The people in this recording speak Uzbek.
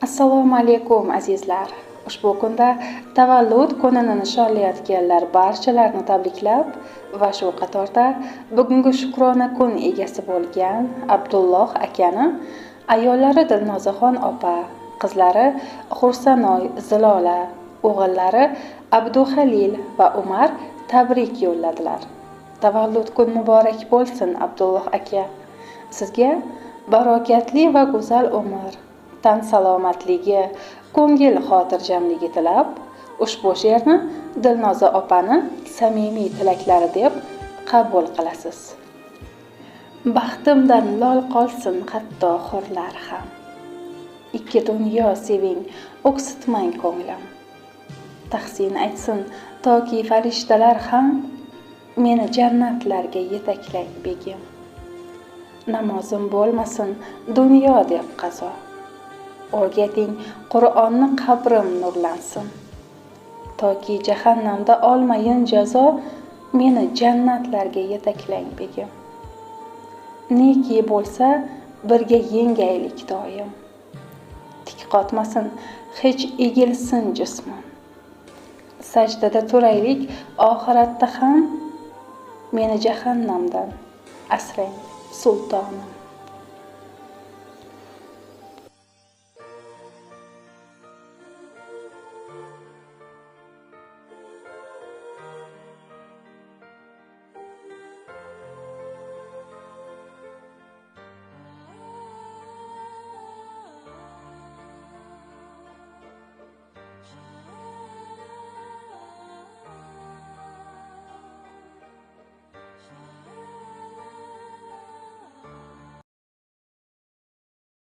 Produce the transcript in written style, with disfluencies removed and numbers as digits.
Assalomu alaykum azizlar. Ushbu kunda tavallud kunini nishonlayotganlar barchalarni tabriklab va shu qatorda bugungi Shukrona kun egasi bo'lgan Abdulloh akani ayollari Dilnozaxon opa, qizlari Xursanoy, Zilola, o'g'illari Abduhalil va Umar tabrik yo'lladilar. Tavallud kun muborak bo'lsin Abdulloh aka. Sizga barokatli va go'zal umr, tan salomatligi, ko'ngil xotirjamligi tilab, ushbu she'rni Dilnoza opani samimiy tilaklari deb qabul qilasiz. Baxtimdan lol qolsin hatto hurlar ham. Ikki dunyo seving, o'ksitmang ko'nglim. Tahsin aytsin toki farishtalar ham, meni jannatlarga yetaklang begim. Namozim bo'lmasin dunyo deb qazo. O'rgating Qur'onni qabrim nurlansin. Toki jahannamda olmayin jazo, meni jannatlarga yetaklang begim. Neki bo'lsa birga yengaylik doim. Tik qotmasin hech egilsin jismim. Sajdada turaylik oxiratda ham, meni jahannamdan asrang sultonim.